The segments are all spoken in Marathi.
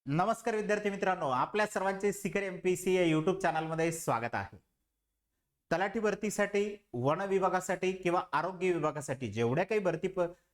नमस्कार विद्यार्थी मित्रांनो, आपल्या सर्वांचे सिकर एमपीसी या यूट्यूब चॅनलमध्ये स्वागत आहे. तलाठी भरतीसाठी, वन विभागासाठी किंवा आरोग्य विभागासाठी जेवढ्या काही भरती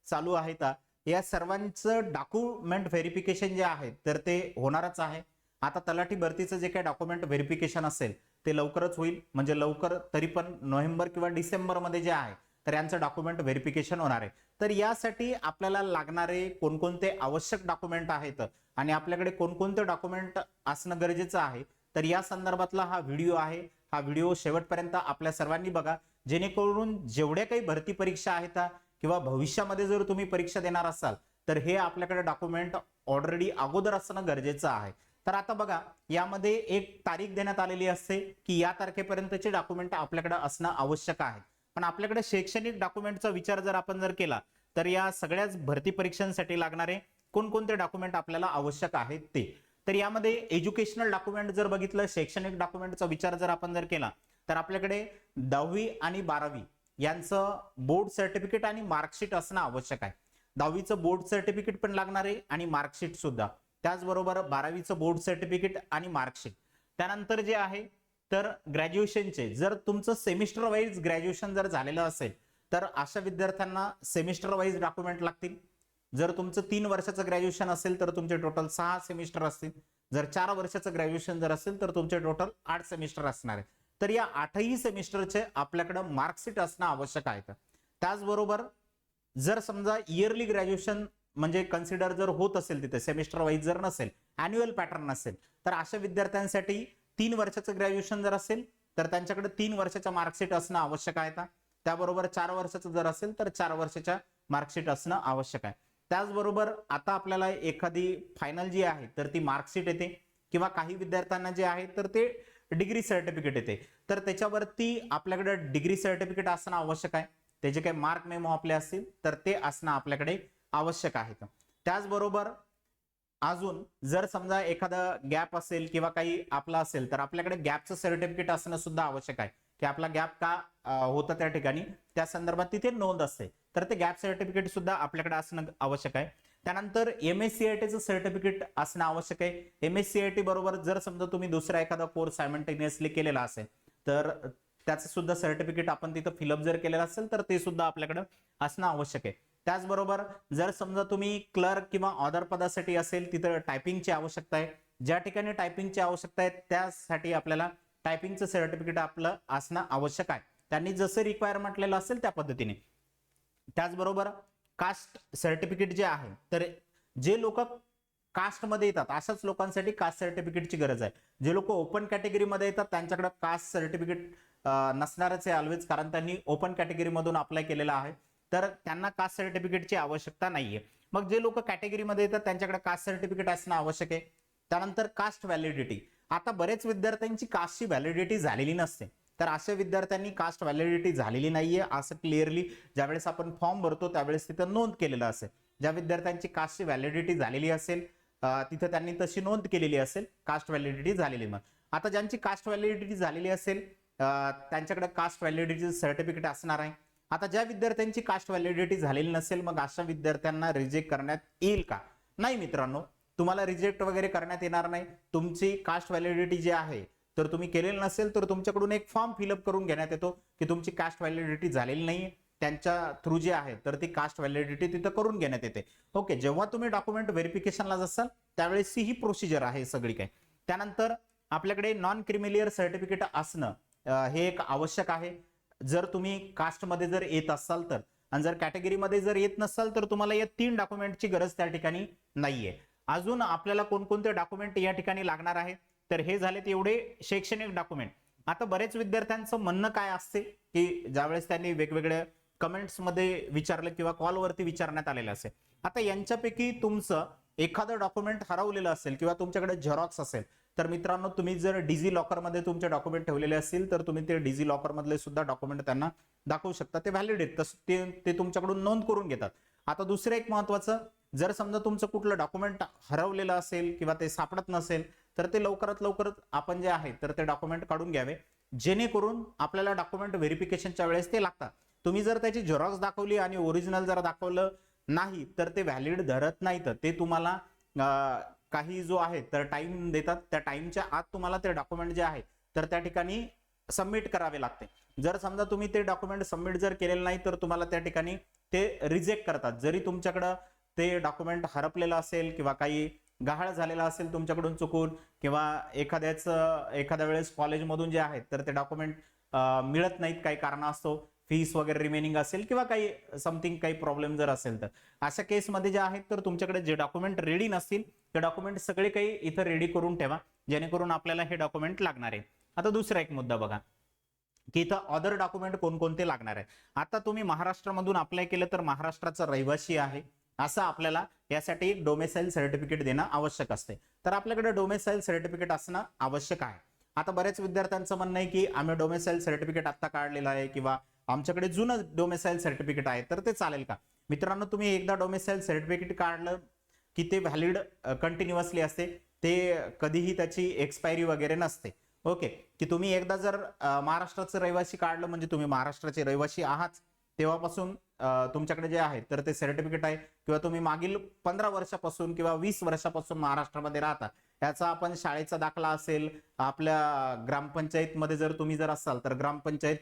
चालू आहेत या सर्वांचं डॉक्युमेंट व्हेरिफिकेशन जे आहे तर ते होणारच आहे. आता तलाठी भरतीचं जे काही डॉक्युमेंट व्हेरिफिकेशन असेल ते लवकरच होईल, म्हणजे लवकर तरी पण नोव्हेंबर किंवा डिसेंबर मध्ये जे आहे तर यांचं डॉक्युमेंट व्हेरिफिकेशन होणार आहे. तर यासाठी आपल्याला लागणारे कोणकोणते आवश्यक डॉक्युमेंट आहेत आणि आपल्याकडे कोणकोणते डॉक्युमेंट असणं गरजेचं आहे तर या संदर्भातला हा व्हिडिओ आहे. हा व्हिडिओ शेवटपर्यंत आपल्या सर्वांनी बघा, जेणेकरून जेवढ्या काही भरती परीक्षा आहेत किंवा भविष्यामध्ये जर तुम्ही परीक्षा देणार असाल तर हे आपल्याकडे डॉक्युमेंट ऑलरेडी अगोदर असणं गरजेचं आहे. तर आता बघा, यामध्ये एक तारीख देण्यात आलेली असते की या तारखेपर्यंतचे डॉक्युमेंट आपल्याकडे असणं आवश्यक आहे. पण आपल्याकडे शैक्षणिक डॉक्युमेंटचा विचार जर आपण केला तर या सगळ्याच भरती परीक्षांसाठी लागणारे कोणकोणते डॉक्युमेंट आपल्याला आवश्यक आहेत ते. तर यामध्ये एज्युकेशनल डॉक्युमेंट जर बघितलं, शैक्षणिक डॉक्युमेंटचा विचार जर आपण केला तर आपल्याकडे 10वी आणि 12वी यांचं बोर्ड सर्टिफिकेट आणि मार्कशीट असणं आवश्यक आहे. 10वीचं बोर्ड सर्टिफिकेट पण लागणार आहे आणि मार्कशीट सुद्धा, त्याचबरोबर 12वीचं बोर्ड सर्टिफिकेट आणि मार्कशीट. त्यानंतर जे आहे तर ग्रॅज्युएशनचे, जर तुमचं सेमिस्टर वाईज ग्रॅज्युएशन जर झालेलं असेल तर अशा विद्यार्थ्यांना सेमिस्टर वाईज डॉक्युमेंट लागतील. जर तुमचं 3 वर्षाचं ग्रॅज्युएशन असेल तर तुमचे टोटल 6 सेमिस्टर असतील. जर 4 वर्षाचं ग्रॅज्युएशन जर असेल तर तुमचे टोटल 8 सेमिस्टर असणार आहे. तर या 8ही सेमिस्टरचे आपल्याकडे मार्कशीट असणं आवश्यक आहे. त्याचबरोबर जर समजा इयरली ग्रॅज्युएशन म्हणजे कन्सिडर जर होत असेल, तिथे सेमिस्टर वाईज जर नसेल, अॅन्युअल पॅटर्न नसेल, तर अशा विद्यार्थ्यांसाठी 3 वर्षाचं ग्रॅज्युएशन जर असेल तर त्यांच्याकडे 3 वर्षाच्या मार्कशीट असणं आवश्यक आहे. त्याबरोबर 4 वर्षाचं जर असेल तर 4 वर्षाच्या मार्कशीट असणं आवश्यक आहे. त्याचबरोबर आता आपल्याला एखादी फायनल जी आहे तर ती मार्कशीट येते, किंवा काही विद्यार्थ्यांना जे आहे तर ते डिग्री सर्टिफिकेट येते, तर त्याच्यावरती आपल्याकडे डिग्री सर्टिफिकेट असणं आवश्यक आहे. त्याचे काही मार्क मेमो आपले असतील तर ते असणं आपल्याकडे आवश्यक आहे. त्याचबरोबर अजून जर समजा एखादा गॅप असेल किंवा काही आपला असेल तर आपल्याकडे गॅपचं सर्टिफिकेट असणं सुद्धा आवश्यक आहे, की आपला गॅप का होता त्या ठिकाणी, त्या संदर्भात तिथे नोंद असते, तर ते गॅप सर्टिफिकेट सुद्धा आपल्याकडे असणं आवश्यक आहे. त्यानंतर MSCITचं सर्टिफिकेट असणं आवश्यक आहे. MSCIT बरोबर जर समजा तुम्ही दुसरा एखादा कोर्स सायमल्टेनियसली केलेला असेल तर त्याचं सुद्धा सर्टिफिकेट आपण तिथं फिलअप जर केलेलं असेल तर ते सुद्धा आपल्याकडे असणं आवश्यक आहे. त्याचबरोबर जर समजा तुम्ही क्लर्क किंवा ऑदर पदासाठी असेल, तिथं टायपिंगची आवश्यकता आहे. ज्या ठिकाणी टायपिंगची आवश्यकता आहे त्यासाठी आपल्याला टायपिंगचं सर्टिफिकेट आपलं असणं आवश्यक आहे, त्यांनी जसं रिक्वायर म्हटलेलं असेल त्या पद्धतीने. त्याचबरोबर कास्ट सर्टिफिकेट जे आहे, तर जे लोक कास्टमध्ये येतात अशाच लोकांसाठी कास्ट सर्टिफिकेटची गरज आहे. जे लोक ओपन कॅटेगरीमध्ये येतात त्यांच्याकडे कास्ट सर्टिफिकेट नसणारच आहे ऑलवेज, कारण त्यांनी ओपन कॅटेगरीमधून अप्लाय केलेला आहे, तर त्यांना कास्ट सर्टिफिकेटची आवश्यकता नाहीये. मग जे लोक कॅटेगरीमध्ये येतात त्यांच्याकडे कास्ट सर्टिफिकेट असणं आवश्यक आहे. त्यानंतर कास्ट व्हॅलिडिटी, आता बरेच विद्यार्थ्यांची कास्टची व्हॅलिडिटी झालेली नसते, तर अशा विद्यार्थ्यांनी कास्ट व्हॅलिडिटी झालेली नाहीये असं क्लिअरली ज्यावेळेस आपण फॉर्म भरतो त्यावेळेस तिथं नोंद केलेलं असेल. ज्या विद्यार्थ्यांची कास्टची व्हॅलिडिटी झालेली असेल तिथं त्यांनी तशी नोंद केलेली असेल, कास्ट व्हॅलिडिटी झालेली. मग आता ज्यांची कास्ट व्हॅलिडिटी झालेली असेल त्यांच्याकडे कास्ट व्हॅलिडिटी सर्टिफिकेट असणार आहे. आता ज्या विद्यार्थ्यांची कास्ट व्हॅलिडिटी झालेली नसेल मग अशा विद्यार्थ्यांना रिजेक्ट करण्यात येईल का? नाही मित्रांनो, तुम्हाला रिजेक्ट वगैरे करण्यात येणार नाही. तुमची कास्ट व्हॅलिडिटी जी आहे तर तुम्ही केलेलं नसेल तर तुमच्याकडून एक फॉर्म फिलअप करून घेण्यात येतो की तुमची कास्ट व्हॅलिडिटी झालेली नाही, त्यांच्या थ्रू जे आहे तर ती कास्ट व्हॅलिडिटी तिथं करून घेण्यात येते. ओके, जेव्हा तुम्ही डॉक्युमेंट व्हेरिफिकेशनला जासाल त्यावेळेस ही प्रोसिजर आहे सगळी काही. त्यानंतर आपल्याकडे नॉन क्रिमिलियर सर्टिफिकेट असणं हे एक आवश्यक आहे. जर तुम्ही कास्टमध्ये जर येत असाल तर, आणि जर कॅटेगरीमध्ये जर येत नसाल तर तुम्हाला या 3 डॉक्युमेंटची गरज त्या ठिकाणी नाहीये. अजून आपल्याला कोणकोणते डॉक्युमेंट या ठिकाणी लागणार आहे तर हे झालेत एवढे शैक्षणिक डॉक्युमेंट. आता बरेच विद्यार्थ्यांचं म्हणणं काय असते की ज्यावेळेस त्यांनी वेगवेगळ्या कमेंट्स मध्ये विचारलं किंवा कॉलवरती विचारण्यात आलेलं असेल, आता यांच्यापैकी तुमचं एखादं डॉक्युमेंट हरवलेलं असेल किंवा तुमच्याकडे झेरॉक्स असेल तर मित्रांनो, तुम्ही जर डिजी लॉकर मध्ये तुमचे डॉक्युमेंट ठेवलेले असतील तर तुम्ही ते डिजी लॉकर मधले सुद्धा डॉक्युमेंट त्यांना दाखवू शकता, ते व्हॅलिड आहेत, तसं ते तुमच्याकडून नोंद करून घेतात. आता दुसरं एक महत्वाचं, जर समजा तुमचं कुठलं डॉक्युमेंट हरवलेलं असेल किंवा ते सापडत नसेल तर ते लवकरात लवकर आपण जे आहे तर ते डॉक्युमेंट काढून घ्यावे, जेणेकरून आपल्याला डॉक्युमेंट व्हेरिफिकेशनच्या वेळेस ते लागतात. तुम्ही जर त्याची झेरॉक्स दाखवली आणि ओरिजिनल जर दाखवलं नाही तर ते व्हॅलिड धरत नाही, तर ते तुम्हाला काही जो आहे तर टाइम देतात, त्या टाइमच्या आत तुम्हाला ते डॉक्युमेंट जे आहे तर त्या ठिकाणी सबमिट करावे लागते. जर समजा तुम्ही ते डॉक्युमेंट सबमिट जर केलेलं नाही तर तुम्हाला त्या ठिकाणी ते रिजेक्ट करतात. जरी तुमच्याकडं ते डॉक्युमेंट हरपलेलं असेल किंवा काही गहाळ झालेला असेल तुमच्याकडून चुकून, किंवा एखाद्या वेळेस कॉलेजमधून जे आहेत तर ते डॉक्युमेंट मिळत नाहीत काही कारणास्तव, फीस वगैरे रिमेनिंग असेल किंवा काही समथिंग काही प्रॉब्लेम जर असेल, तर अशा केसमध्ये जे आहेत तर तुमच्याकडे जे डॉक्युमेंट रेडी नसतील ते डॉक्युमेंट सगळे काही इथं रेडी करून ठेवा, जेणेकरून आपल्याला हे डॉक्युमेंट लागणार आहे. आता दुसरा एक मुद्दा बघा की इथं अदर डॉक्युमेंट कोणकोणते लागणार आहे. आता तुम्ही महाराष्ट्रामधून अप्लाय केलं तर महाराष्ट्राचा रहिवासी आहे असं आपल्याला यासाठी एक डोमेसाईल सर्टिफिकेट देणं आवश्यक असते. तर आपल्याकडे डोमेसाईल सर्टिफिकेट असणं आवश्यक आहे. आता बऱ्याच विद्यार्थ्यांचं म्हणणं आहे की आम्ही डोमेसाईल सर्टिफिकेट आता काढलेलं आहे किंवा आमच्याकडे जुनं डोमेसाईल सर्टिफिकेट आहे, तर ते चालेल का? मित्रांनो, तुम्ही एकदा डोमेसाईल सर्टिफिकेट काढलं की ते व्हॅलिड कंटिन्युअसली असते, ते कधीही त्याची एक्सपायरी वगैरे नसते. ओके, की तुम्ही एकदा जर महाराष्ट्राचं रहिवासी काढलं म्हणजे तुम्ही महाराष्ट्राचे रहिवासी आहात, तेव्हापासून तुमच्याकडे जे आहे तर ते सर्टिफिकेट आहे, किंवा तुम्ही मागील 15 वर्षापासून किंवा 20 वर्षापासून महाराष्ट्रामध्ये राहता, याचा आपण शाळेचा दाखला असेल, आपल्या ग्रामपंचायतमध्ये जर तुम्ही जर असाल तर ग्रामपंचायत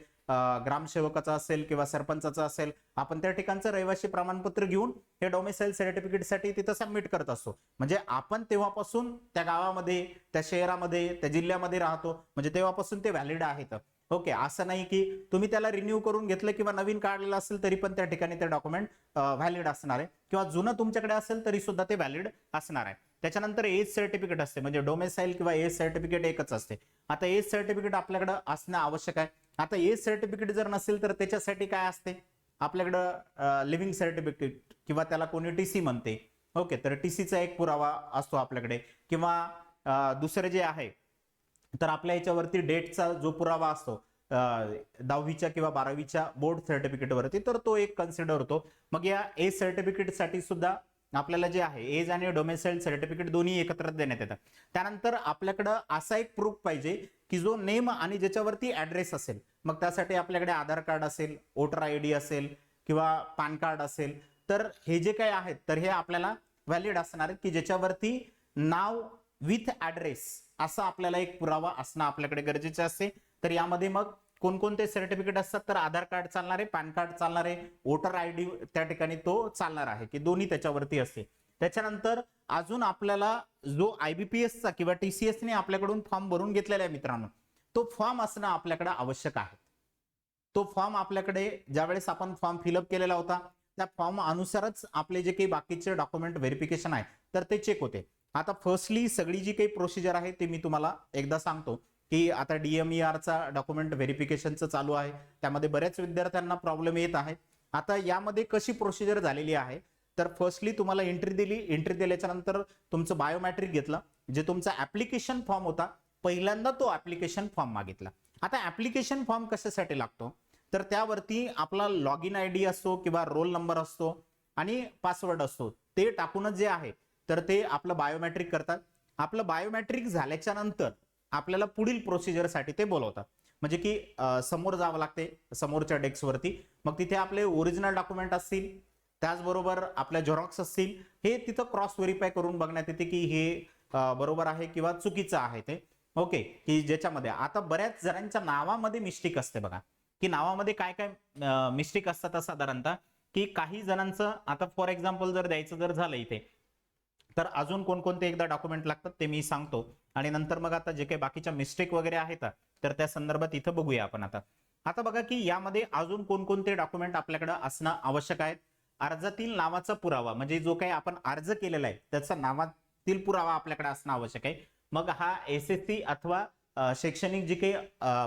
ग्रामसेवकाचा असेल किंवा सरपंचाचा असेल, आपण त्या ठिकाणचं रहिवासी प्रमाणपत्र घेऊन हे डोमेसाईल सर्टिफिकेटसाठी तिथं सबमिट करत असतो. म्हणजे आपण तेव्हापासून त्या गावामध्ये, त्या शहरामध्ये, त्या जिल्ह्यामध्ये राहतो, म्हणजे तेव्हापासून ते व्हॅलिड आहेत. ओके, असं नाही की तुम्ही त्याला रिन्यू करून घेतलं किंवा नवीन काढलेलं असेल तरी पण त्या ठिकाणी ते डॉक्युमेंट व्हॅलिड असणार आहे, किंवा जुनं तुमच्याकडे असेल तरी सुद्धा ते व्हॅलिड असणार आहे. त्याच्यानंतर एज सर्टिफिकेट असते, म्हणजे डोमेसाईल किंवा एज सर्टिफिकेट एकच असते. आता एज सर्टिफिकेट आपल्याकडे असणं आवश्यक आहे. आता एज सर्टिफिकेट जर नसेल तर त्याच्यासाठी काय असते आपल्याकडं? लिव्हिंग सर्टिफिकेट किंवा त्याला कोणी टीसी म्हणते. ओके, तर टीसीचा एक पुरावा असतो आपल्याकडे, किंवा दुसरे जे आहे तर आपल्या याच्यावरती डेटचा जो पुरावा असतो 10वीच्या किंवा 12वीच्या बोर्ड सर्टिफिकेट वरती, तर तो एक कन्सिडर होतो. मग या एज सर्टिफिकेट साठी सुद्धा आपल्याला जे आहे एज आणि डोमेसाईल सर्टिफिकेट दोन्ही एकत्र देण्यात येतात. त्यानंतर आपल्याकडं असा एक प्रूफ पाहिजे की जो नेम आणि ज्याच्यावरती ऍड्रेस असेल. मग त्यासाठी आपल्याकडे आधार कार्ड असेल, वोटर आयडी असेल किंवा पॅन कार्ड असेल, तर हे जे काही आहेत तर हे आपल्याला व्हॅलिड असणार आहे, की ज्याच्यावरती नाव विथ ऍड्रेस असा आपल्याला एक पुरावा असणं आपल्याकडे गरजेचे असते. तर यामध्ये मग कोणकोणते सर्टिफिकेट असतात, तर आधार कार्ड चालणार आहे, पॅन कार्ड चालणार आहे, वोटर आयडी त्या ठिकाणी तो चालणार आहे, की दोन्ही त्याच्यावरती असते. त्याच्यानंतर अजून आपल्याला जो IBPS चा किंवा TCS ने आपल्याकडून फॉर्म भरून घेतलेला आहे मित्रांनो, तो फॉर्म असणं आपल्याकडे आवश्यक आहे. तो फॉर्म आपल्याकडे ज्यावेळेस आपण फॉर्म फिलअप केलेला होता त्या फॉर्म अनुसारच आपले जे काही बाकीचे डॉक्युमेंट व्हेरिफिकेशन आहे तर ते चेक होते. आता फर्स्टली सगळी जी काही प्रोसिजर आहे ते मी तुम्हाला एकदा सांगतो की आता DMER चा डॉक्युमेंट व्हेरिफिकेशनचं चालू आहे, त्यामध्ये बऱ्याच विद्यार्थ्यांना प्रॉब्लेम येत आहे. आता यामध्ये कशी प्रोसिजर झालेली आहे, तर फर्स्टली तुम्हाला एंट्री दिली, एंट्री दिल्याच्या नंतर तुमचं बायोमॅट्रिक घेतलं, जे तुमचा ऍप्लिकेशन फॉर्म होता पहिल्यांदा तो ऍप्लिकेशन फॉर्म मागितला. आता ऍप्लिकेशन फॉर्म कशासाठी लागतो, तर त्यावरती आपला लॉग इन आयडी असतो किंवा रोल नंबर असतो आणि पासवर्ड असतो, ते टाकूनच जे आहे तर ते आपलं बायोमॅट्रिक करतात. आपलं बायोमॅट्रिक झाल्याच्या नंतर आपल्याला पुढील प्रोसिजरसाठी ते बोलवतात, म्हणजे की समोर जावं लागते समोरच्या डेस्कवरती. मग तिथे आपले ओरिजिनल डॉक्युमेंट असतील, त्याचबरोबर आपल्या झेरॉक्स असतील, हे तिथं क्रॉस व्हेरीफाय करून बघण्यात येते की हे बरोबर आहे किंवा चुकीचं आहे ते. ओके, की ज्याच्यामध्ये आता बऱ्याच जणांच्या नावामध्ये मिस्टेक असते बघा, की नावामध्ये काय काय मिस्टेक असतात साधारणतः, की काही जणांचं आता फॉर एक्झाम्पल जर द्यायचं जर झालं इथे, तर अजून कोणकोणते एकदा डॉक्युमेंट लागतात ते मी सांगतो आणि नंतर मग आता जे काही बाकीच्या मिस्टेक वगैरे आहेत तर त्या संदर्भात इथं बघूया आपण. आता बघा की यामध्ये अजून कोणकोणते डॉक्युमेंट आपल्याकडे असणं आवश्यक आहे. अर्जातील नावाचा पुरावा, म्हणजे जो काही आपण अर्ज केलेला आहे त्याचा नावातील पुरावा आपल्याकडे असणं आवश्यक आहे. मग हा SSC अथवा शैक्षणिक जी काही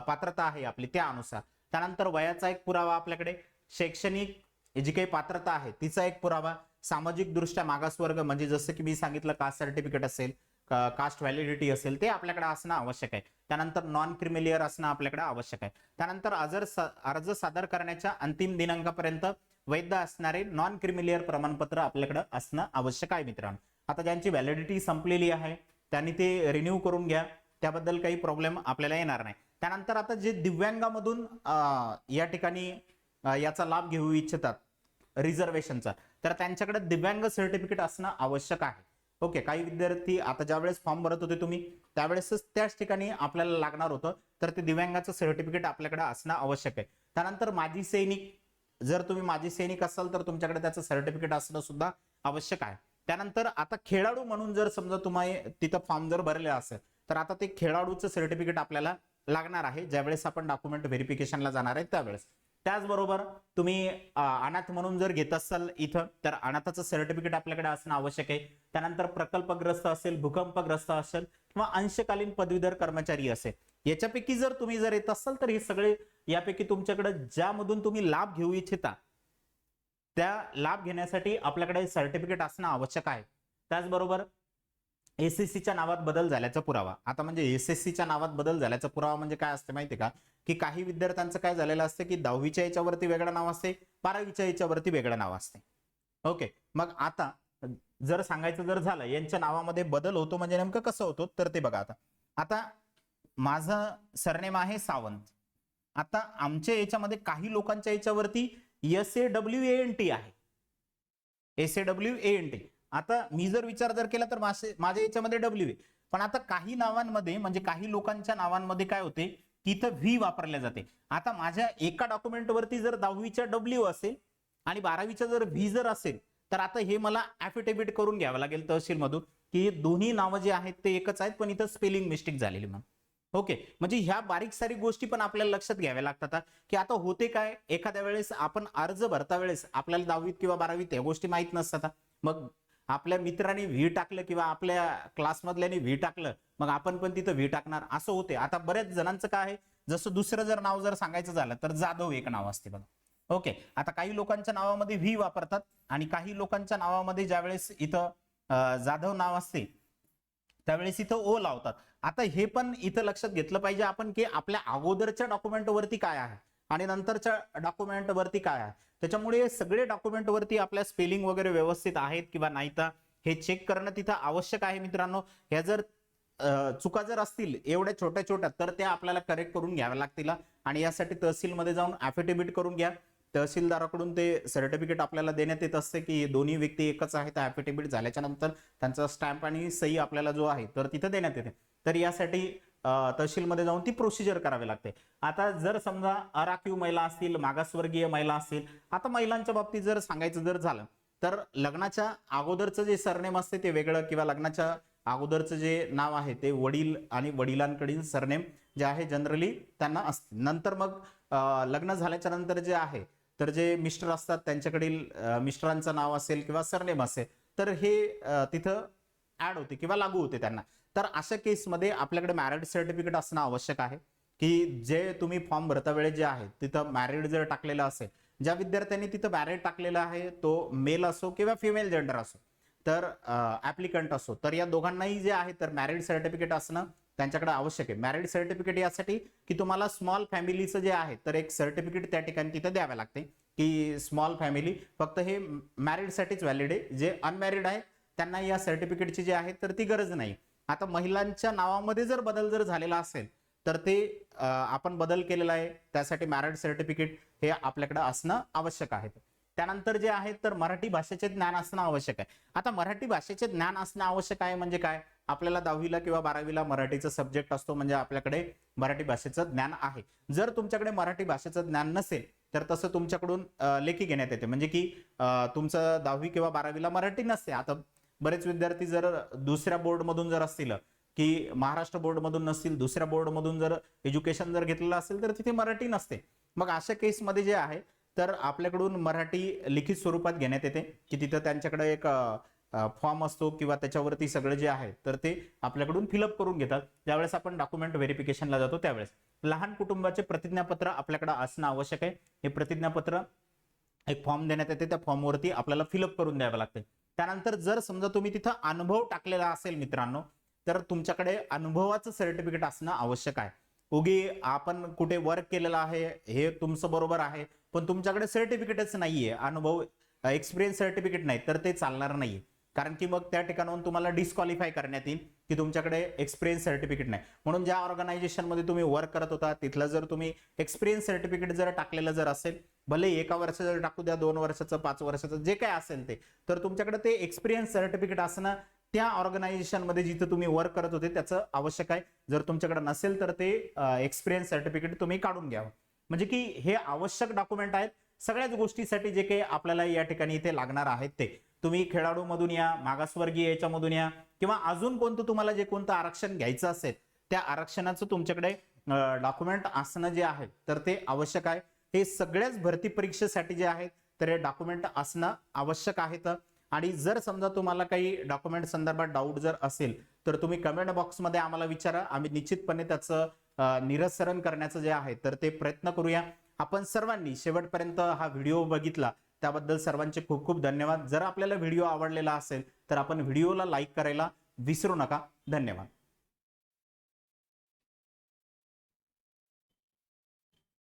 पात्रता आहे आपली त्यानुसार. त्यानंतर वयाचा एक पुरावा आपल्याकडे, शैक्षणिक जी काही पात्रता आहे तिचा एक पुरावा, सामाजिक दृष्ट्या मागासवर्ग म्हणजे जसं की मी सांगितलं कास्ट सर्टिफिकेट असेल, कास्ट व्हॅलिडिटी असेल, ते आपल्याकडे असणं आवश्यक आहे. त्यानंतर नॉन क्रिमिलियर असणं आपल्याकडे आवश्यक आहे. त्यानंतर अर्ज सादर करण्याच्या अंतिम दिनांकापर्यंत वैध असणारे नॉन क्रिमिलियर प्रमाणपत्र आपल्याकडे असणं आवश्यक आहे मित्रांनो. आता ज्यांची व्हॅलिडिटी संपलेली आहे त्यांनी ते रिन्यू करून घ्या, त्याबद्दल काही प्रॉब्लेम आपल्याला येणार नाही. त्यानंतर आता जे दिव्यांगामधून या ठिकाणी याचा लाभ घेऊ इच्छितात रिझर्वेशनचा, तर त्यांच्याकडे दिव्यांग सर्टिफिकेट असणं आवश्यक आहे. ओके, काही विद्यार्थी आता ज्यावेळेस फॉर्म भरत होते तुम्ही त्यावेळेसच त्याच ठिकाणी आपल्याला लागणार होतं, तर ते दिव्यांगाचं सर्टिफिकेट आपल्याकडे असणं आवश्यक आहे. त्यानंतर माजी सैनिक, जर तुम्ही माजी सैनिक असाल तर तुमच्याकडे त्याचं सर्टिफिकेट असणं सुद्धा आवश्यक आहे. त्यानंतर आता खेळाडू म्हणून जर समजा तुम्ही तिथं फॉर्म जर भरले असेल तर आता ते खेळाडूचं सर्टिफिकेट आपल्याला लागणार आहे ज्यावेळेस आपण डॉक्युमेंट व्हेरिफिकेशनला जाणार आहे त्यावेळेस. त्याचबरोबर तुम्ही अनाथ म्हणून जर घेत असाल इथं तर अनाथाचं सर्टिफिकेट आपल्याकडे असणं आवश्यक आहे. त्यानंतर प्रकल्पग्रस्त असेल, भूकंपग्रस्त असेल किंवा अंशकालीन पदवीधर कर्मचारी असेल, याच्यापैकी जर तुम्ही जर येत असाल तर हे सगळे यापैकी तुमच्याकडे ज्यामधून तुम्ही लाभ घेऊ इच्छिता त्या लाभ घेण्यासाठी आपल्याकडे सर्टिफिकेट असणं आवश्यक आहे. त्याचबरोबर एसएससीच्या नावात बदल झाल्याचा पुरावा. आता म्हणजे एसएससीच्या नावात बदल झाल्याचा पुरावा म्हणजे काय असते माहिती का, की काही विद्यार्थ्यांचं काय झालेलं असतं की 10वीच्या याच्यावरती वेगळं नाव असते, 12वीच्या याच्यावरती वेगळं नाव असते. ओके, मग आता जर सांगायचं जर झालं यांच्या नावामध्ये बदल होतो म्हणजे नेमकं कसं होतो तर ते बघा. आता माझं सरनेम आहे सावंत. आता आमच्या याच्यामध्ये काही लोकांच्या याच्यावरती SAWANT आहे, SAWANT. आता मी जर विचार जर केला तर माझ्या याच्यामध्ये W आहे, पण आता काही नावांमध्ये म्हणजे काही लोकांच्या नावांमध्ये काय होते की इथं V वापरल्या जाते. आता माझ्या एका डॉक्युमेंटवरती जर 10वीच्या W असेल आणि 12वीच्या जर V जर असेल तर आता हे मला ॲफिडेव्हिट करून घ्यावं लागेल तहसीलमधून की हे दोन्ही नावं जे आहेत ते एकच आहेत पण इथं स्पेलिंग मिस्टेक झालेली म्हणून. ओके, म्हणजे ह्या बारीक सारीक गोष्टी पण आपल्याला लक्षात घ्याव्या लागतात की आता होते काय, एखाद्या वेळेस आपण अर्ज भरता वेळेस आपल्याला 10वीत किंवा 12वीत या गोष्टी माहित नसतात. मग आपल्या मित्रांनी व्ही टाकलं किंवा आपल्या क्लासमधल्याने व्ही टाकलं मग आपण पण तिथं व्ही टाकणार असं होते. आता बऱ्याच जणांचं काय आहे, जसं दुसरं जर नाव जर सांगायचं झालं तर जाधव एक नाव असते बघा. ओके, आता काही लोकांच्या नावामध्ये व्ही वापरतात आणि काही लोकांच्या नावामध्ये ज्यावेळेस इथं जाधव नाव असते त्यावेळेस इथं ओ लावतात. आता हे पण इथं लक्षात घेतलं पाहिजे आपण की आपल्या अगोदरच्या डॉक्युमेंट वरती काय आहे आणि नंतरच्या डॉक्युमेंट वरती काय आहे. त्याच्यामुळे सगळे डॉक्युमेंट वरती आपल्या स्पेलिंग वगैरे व्यवस्थित आहेत किंवा नाही तर हे चेक करणं तिथं आवश्यक आहे मित्रांनो. ह्या जर चुका जर असतील एवढ्या छोट्या छोट्या तर त्या आपल्याला करेक्ट करून घ्याव्या लागतील आणि यासाठी तहसीलमध्ये जाऊन ॲफिडेव्हिट करून घ्या. तहसीलदाराकडून ते सर्टिफिकेट आपल्याला देण्यात येत असते की दोन्ही व्यक्ती एकच आहेत. ॲफिडेव्हिट झाल्याच्या नंतर त्यांचा स्टॅम्प आणि सही आपल्याला जो आहे तर तिथं देण्यात येते. तर यासाठी तहसीलमध्ये जाऊन ती प्रोसिजर करावी लागते. आता जर समजा अराखीव महिला असतील, मागासवर्गीय महिला असतील, आता महिलांच्या बाबतीत जर सांगायचं जर झालं तर लग्नाच्या अगोदरचं जे सरनेम असते ते वेगळं किंवा लग्नाच्या अगोदरचं जे नाव आहे ते वडील आणि वडिलांकडील सरनेम जे आहे जनरली त्यांना असते. नंतर मग लग्न झाल्याच्या नंतर जे आहे तर जे मिस्टर असतात त्यांच्याकडील मिस्टरांचं नाव असेल किंवा सरनेम असेल तर हे तिथं ऍड होते किंवा लागू होते त्यांना. तर अशा केसमध्ये आपल्याकडे मॅरिड सर्टिफिकेट असणं आवश्यक आहे की जे तुम्ही फॉर्म भरता वेळेस जे आहे तिथं मॅरिड जर टाकलेलं असेल, ज्या विद्यार्थ्यांनी तिथं मॅरिड टाकलेलं आहे तो मेल असो किंवा फिमेल जेंडर असो तर ऍप्लिकंट असो तर या दोघांनाही जे आहे तर मॅरिड सर्टिफिकेट असणं त्यांच्याकडे आवश्यक आहे. मॅरिड सर्टिफिकेट यासाठी की तुम्हाला स्मॉल फॅमिलीचं जे आहे तर एक सर्टिफिकेट त्या ठिकाणी तिथं द्यावे लागते की स्मॉल फॅमिली, फक्त हे मॅरिडसाठीच व्हॅलिड आहे. जे अनमॅरिड आहे त्यांना या सर्टिफिकेटची जी आहे तर ती गरज नाही. आता महिलांच्या नावामध्ये जर बदल जर झालेला असेल तर ते आपण बदल केलेला आहे त्यासाठी मॅरिड सर्टिफिकेट हे आपल्याकडे असणं आवश्यक आहे. त्यानंतर जे आहे तर मराठी भाषेचे ज्ञान असणं आवश्यक आहे. आता मराठी भाषेचे ज्ञान असणं आवश्यक आहे म्हणजे काय, आपल्याला 10वीला किंवा 12वीला मराठीचा सब्जेक्ट असतो म्हणजे आपल्याकडे मराठी भाषेचं ज्ञान आहे. जर तुमच्याकडे मराठी भाषेचं ज्ञान नसेल तर तसं तुमच्याकडून लेखी घेण्यात येते म्हणजे की तुमचं 10वी किंवा 12वीला मराठी नसते. आता बरेच विद्यार्थी जर दुसऱ्या बोर्ड मधून जर असतील की महाराष्ट्र बोर्ड मधून नसतील, दुसऱ्या बोर्ड मधून जर एज्युकेशन जर घेतलेलं असेल तर तिथे मराठी नसते. मग अशा केसमध्ये जे आहे तर आपल्याकडून मराठी लिखित स्वरूपात घेण्यात येते की तिथं त्यांच्याकडे एक फॉर्म असतो किंवा त्याच्यावरती सगळं जे आहे तर ते आपल्याकडून फिलअप करून घेतात ज्यावेळेस आपण डॉक्युमेंट व्हेरिफिकेशनला जातो त्यावेळेस. लहान कुटुंबाचे प्रतिज्ञापत्र आपल्याकडे असणं आवश्यक आहे. हे प्रतिज्ञापत्र एक फॉर्म देण्यात येते, त्या फॉर्मवरती आपल्याला फिलअप करून द्यावं लागते. त्यानंतर जर समजा तुम्ही तिथं अनुभव टाकलेला असेल मित्रांनो तर तुमच्याकडे अनुभवाचं सर्टिफिकेट असणं आवश्यक आहे. उगी आपण कुठे वर्क केलेलं आहे हे तुमचं बरोबर आहे पण तुमच्याकडे सर्टिफिकेटच नाहीये, अनुभव एक्सपिरियन्स सर्टिफिकेट नाही तर ते चालणार नाही. कारण की मग त्या ठिकाणाहून तुम्हाला डिस्क्वालिफाय करण्यात येईल की तुमच्याकडे एक्सपिरियन्स सर्टिफिकेट नाही. म्हणून ज्या ऑर्गनायझेशन मध्ये तुम्ही वर्क करत होता तिथलं जर तुम्ही एक्सपिरियन्स सर्टिफिकेट जर टाकलेलं जर असेल, भले 1 वर्ष जर टाकू द्या, 2 वर्षाचं, 5 वर्षाचं, जे काय असेल ते, तर तुमच्याकडे ते एक्सपिरियन्स सर्टिफिकेट असणं त्या ऑर्गनायझेशन मध्ये जिथे तुम्ही वर्क करत होते त्याचं आवश्यक आहे. जर तुमच्याकडे नसेल तर ते एक्सपिरियन्स सर्टिफिकेट तुम्ही काढून घ्यावं. म्हणजे की हे आवश्यक डॉक्युमेंट आहेत सगळ्याच गोष्टीसाठी जे काही आपल्याला या ठिकाणी इथे लागणार आहेत. ते तुम्ही खेळाडू मधून या, मागासवर्गीय याच्यामधून या, किंवा अजून कोणतं तुम्हाला जे कोणतं आरक्षण घ्यायचं असेल त्या आरक्षणाचं तुमच्याकडे डॉक्युमेंट असणं जे आहे तर ते आवश्यक आहे. हे सगळ्याच भरती परीक्षेसाठी जे आहे तर हे डॉक्युमेंट असणं आवश्यक आहेत. आणि जर समजा तुम्हाला काही डॉक्युमेंट संदर्भात डाऊट जर असेल तर तुम्ही कमेंट बॉक्समध्ये आम्हाला विचारा. आम्ही निश्चितपणे त्याचं निरसन करण्याचं जे आहे तर ते प्रयत्न करूया. आपण सर्वांनी शेवटपर्यंत हा व्हिडिओ बघितला त्याबद्दल सर्वांचे खूप खूप धन्यवाद. जर आपल्याला व्हिडिओ आवडलेला असेल तर आपण व्हिडिओला लाईक करायला विसरू नका. धन्यवाद.